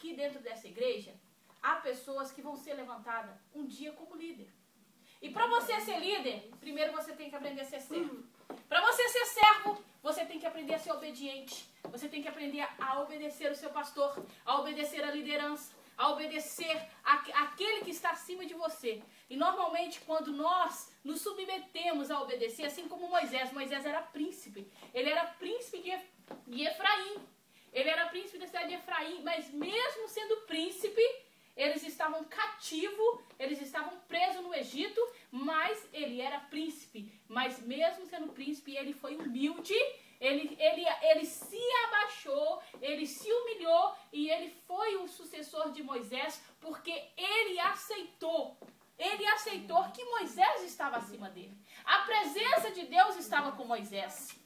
aqui dentro dessa igreja, há pessoas que vão ser levantadas um dia como líder. E para você ser líder, primeiro você tem que aprender a ser servo. Para você ser servo, você tem que aprender a ser obediente. Você tem que aprender a obedecer o seu pastor, a obedecer a liderança, a obedecer aquele que está acima de você. E normalmente quando nós nos submetemos a obedecer, assim como Moisés era príncipe. Ele era príncipe de Efraim. Ele era príncipe da cidade de Efraim, mas mesmo sendo príncipe, eles estavam cativos, eles estavam presos no Egito, mas ele era príncipe. Mas mesmo sendo príncipe, ele foi humilde, ele se abaixou, ele se humilhou e ele foi o sucessor de Moisés, porque ele aceitou que Moisés estava acima dele. A presença de Deus estava com Moisés.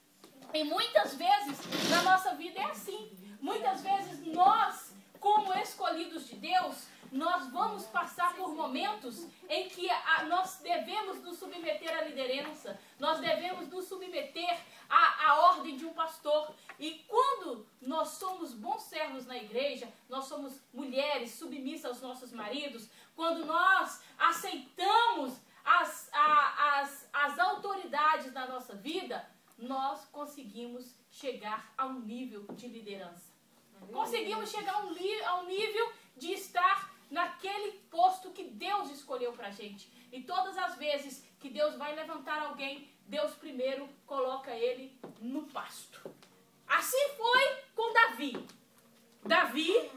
E muitas vezes na nossa vida é assim. Muitas vezes nós, como escolhidos de Deus, nós vamos passar por momentos em que nós devemos nos submeter à liderança, nós devemos nos submeter à ordem de um pastor. E quando nós somos bons servos na igreja, nós somos mulheres submissas aos nossos maridos, quando nós aceitamos as autoridades da nossa vida, nós conseguimos chegar a um nível de liderança. Conseguimos chegar a um nível de estar naquele posto que Deus escolheu pra gente. E todas as vezes que Deus vai levantar alguém, Deus primeiro coloca ele no pasto. Assim foi com Davi. Davi,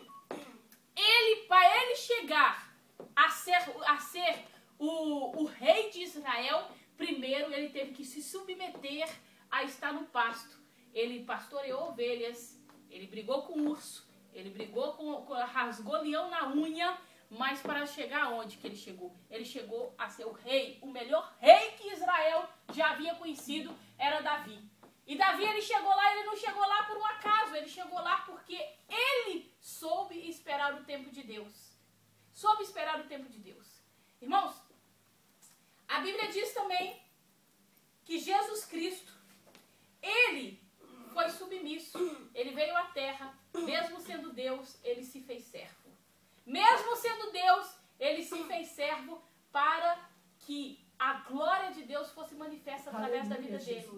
para ele chegar a ser o rei de Israel, primeiro ele teve que se submeter a estar no pasto. Ele pastoreou ovelhas, ele brigou com o urso, ele brigou rasgou leão na unha, mas para chegar aonde que ele chegou? Ele chegou a ser o rei, o melhor rei que Israel já havia conhecido era Davi. E Davi, ele não chegou lá por um acaso, ele chegou lá porque ele soube esperar o tempo de Deus. Soube esperar o tempo de Deus. Irmãos, a Bíblia diz também que Jesus Cristo, ele foi submisso, ele veio à terra, mesmo sendo Deus, ele se fez servo. Mesmo sendo Deus, ele se fez servo para que a glória de Deus fosse manifesta através da vida dele.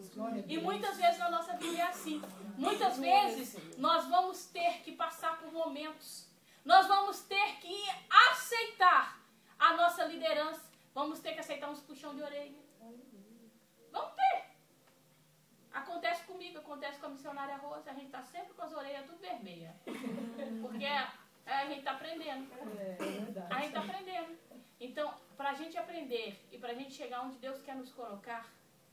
E muitas vezes na nossa vida é assim. Muitas vezes nós vamos ter que passar por momentos. Nós vamos ter que aceitar a nossa liderança. Vamos ter que aceitar uns puxão de orelha. Vamos ter. Acontece comigo, acontece com a missionária Rosa. A gente está sempre com as orelhas tudo vermelhas. Porque a gente está aprendendo. A gente está aprendendo. Então, para a gente aprender e para a gente chegar onde Deus quer nos colocar,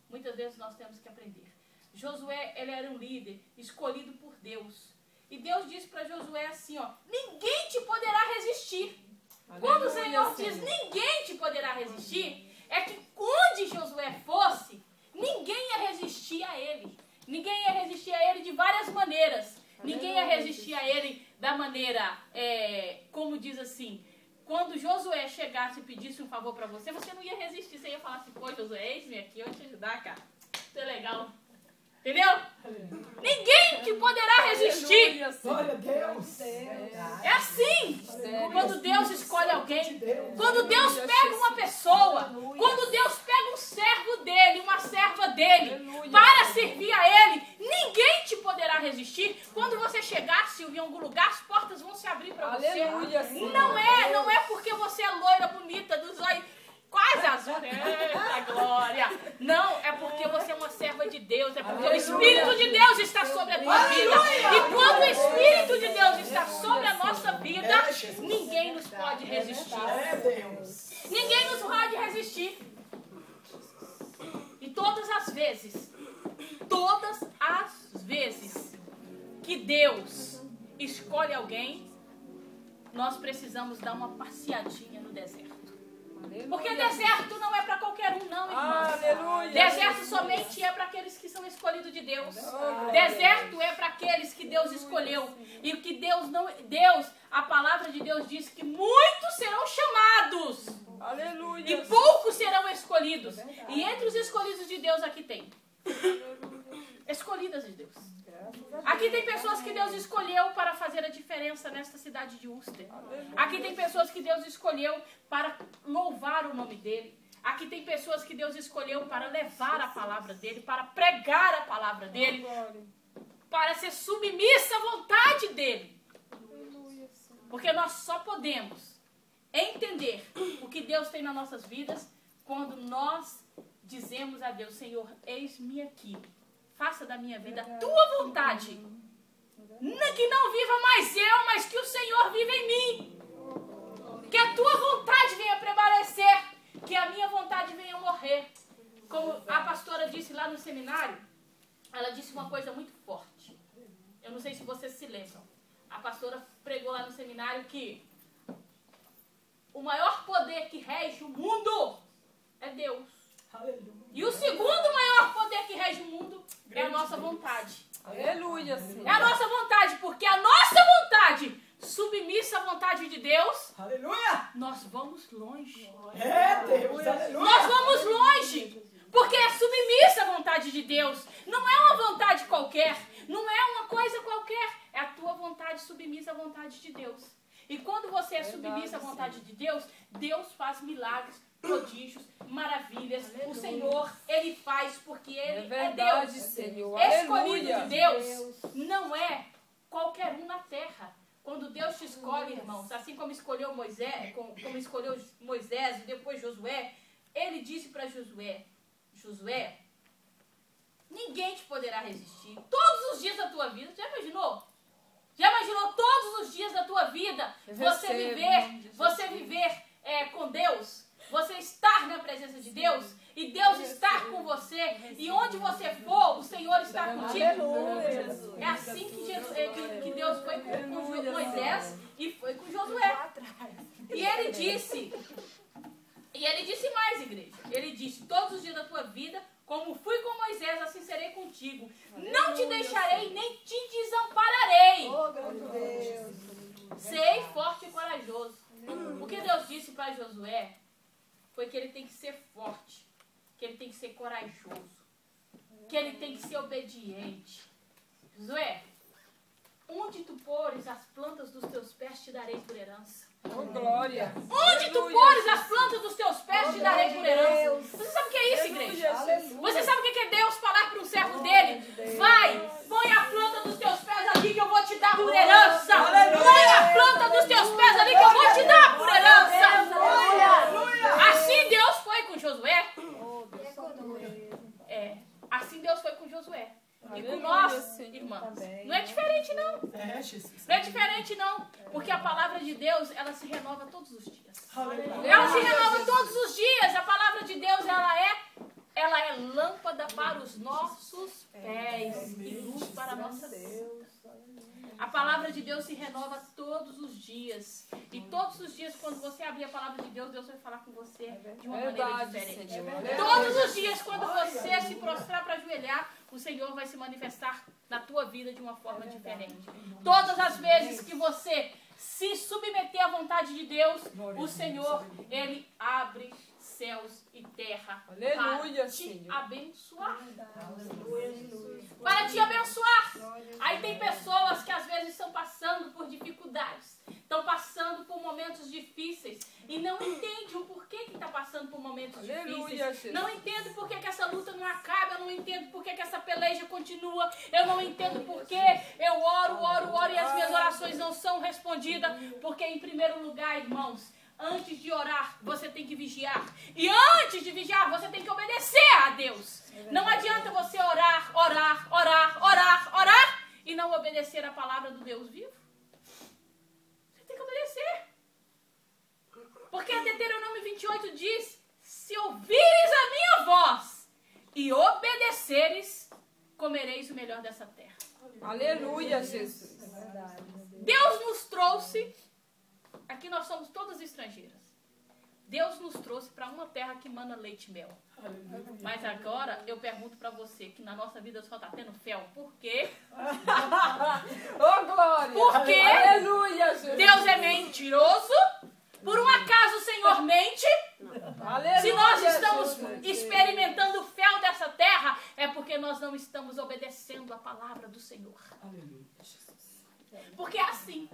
muitas vezes nós temos que aprender. Josué, ele era um líder escolhido por Deus. E Deus disse para Josué assim, ó, ninguém te poderá resistir. Quando o Senhor diz ninguém te poderá resistir, é que onde Josué fosse, ninguém ia resistir a ele. Ninguém ia resistir a ele de várias maneiras. Ninguém ia resistir a ele da maneira, como diz assim, quando Josué chegasse e pedisse um favor para você, você não ia resistir. Você ia falar assim, pô, Josué, eis-me aqui, eu vou te ajudar, cara. Isso é legal. Entendeu? Ninguém te poderá resistir. Glória a Deus. É assim. Quando Deus escolhe alguém, quando Deus pega uma pessoa, quando Deus pega um servo dele, uma serva dele, para servir a ele, ninguém te poderá resistir. Quando você chegar, Silvia, em algum lugar, as portas vão se abrir para você. Não é porque você é loira, bonita, dos olhos quase azul. Eita, glória. Não, é porque você é uma serva de Deus. É porque o Espírito de Deus está sobre a tua vida. E quando o Espírito de Deus está sobre a nossa vida, ninguém nos pode resistir. Ninguém nos pode resistir. E todas as vezes que Deus escolhe alguém, nós precisamos dar uma passeadinha no deserto. Porque deserto não é para qualquer um, não, irmãos. Aleluia. Deserto somente é para aqueles que são escolhidos de Deus. Deserto é para aqueles que Deus escolheu. E que Deus, a palavra de Deus diz que muitos serão chamados. Aleluia. E poucos serão escolhidos. E entre os escolhidos de Deus aqui tem. escolhidas de Deus. Aqui tem pessoas que Deus escolheu para fazer a diferença nesta cidade de Uster. Aqui tem pessoas que Deus escolheu para louvar o nome dele. Aqui tem pessoas que Deus escolheu para levar a palavra dele, para pregar a palavra dele, para ser submissa à vontade dele. Porque nós só podemos entender o que Deus tem nas nossas vidas quando nós dizemos a Deus: Senhor, eis-me aqui. Faça da minha vida a tua vontade. Que não viva mais eu, mas que o Senhor viva em mim. Que a tua vontade venha prevalecer. Que a minha vontade venha morrer. Como a pastora disse lá no seminário, ela disse uma coisa muito forte. Eu não sei se vocês se lembram. A pastora pregou lá no seminário que o maior poder que rege o mundo é Deus. Aleluia. E o segundo maior poder que rege o mundo é a nossa vontade. Aleluia, Senhor. É a nossa vontade, porque a nossa vontade, submissa à vontade de Deus, aleluia, nós vamos longe. É, Deus, aleluia. Nós vamos longe, porque é submissa à vontade de Deus. Não é uma vontade qualquer, não é uma coisa qualquer, é a tua vontade submissa à vontade de Deus. E quando você é submissa à vontade de Deus, Deus faz milagres, prodígios, maravilhas. O Senhor, Ele faz porque Ele é Deus. Senhor. Escolhido de Deus não é qualquer um na terra. Quando Deus te escolhe, irmãos, assim como escolheu Moisés, como escolheu Moisés e depois Josué, Ele disse para Josué: Josué, ninguém te poderá resistir. Todos os dias da tua vida, já imaginou? Já imaginou todos os dias da tua vida você viver com Deus? Você estar na presença de Deus e Deus estar com você, e onde você for, o Senhor está contigo. É assim que Deus foi com Moisés e foi com Josué. E ele disse mais, igreja. Ele disse: todos os dias da tua vida, como fui com Moisés, assim serei contigo. Não te deixarei nem te desampararei. Sei forte e corajoso. O que Deus disse para Josué foi que ele tem que ser forte, que ele tem que ser corajoso, que ele tem que ser obediente. Josué, onde tu pores as plantas dos teus pés, te darei por herança. Oh, glória. Onde tu pores as plantas dos teus pés, te darei por herança. Você sabe o que é isso, igreja? Você sabe o que é Deus falar para um servo dele? Vai, põe a planta dos teus pés ali que eu vou te dar por herança. Põe a planta dos teus pés ali que eu vou te dar por herança. Assim Deus foi com Josué. Assim Deus foi com Josué. E com nós, irmãos, não é diferente não. Não é diferente não, porque a palavra de Deus, ela se renova todos os dias. Ela se renova todos os dias. A palavra de Deus, ela é lâmpada para os nossos pés e luz para a nossa vida. A palavra de Deus se renova todos os dias. E todos os dias, quando você abrir a palavra de Deus, Deus vai falar com você de uma maneira diferente. Todos os dias, quando você se prostrar para ajoelhar, o Senhor vai se manifestar na tua vida de uma forma diferente. Todas as vezes que você se submeter à vontade de Deus, o Senhor, Ele abre céus e terra para te abençoar. Para te abençoar. Aí tem pessoas que às vezes estão passando por dificuldades, estão passando por momentos difíceis e não entendem o porquê que está passando por momentos difíceis. Não entendo por que essa luta não acaba, eu não entendo por que essa peleja continua, eu não entendo por que eu oro e as minhas orações não são respondidas, porque em primeiro lugar, irmãos, antes de orar, você tem que vigiar. E antes de vigiar, você tem que obedecer a Deus. Não adianta você orar e não obedecer a palavra do Deus vivo. Você tem que obedecer. Porque a Deuteronômio 28 diz: se ouvires a minha voz e obedeceres, comereis o melhor dessa terra. Aleluia, Jesus. Deus nos trouxe. Aqui nós somos todas estrangeiras. Deus nos trouxe para uma terra que mana leite e mel. Mas agora eu pergunto para você que na nossa vida só está tendo fel. Por quê? Oh, glória! Porque aleluia, Jesus. Deus é mentiroso. Por um acaso o Senhor mente? Aleluia, se nós estamos Jesus. experimentando o fel dessa terra, é porque nós não estamos obedecendo palavra do Senhor. Aleluia, Jesus. Porque é assim.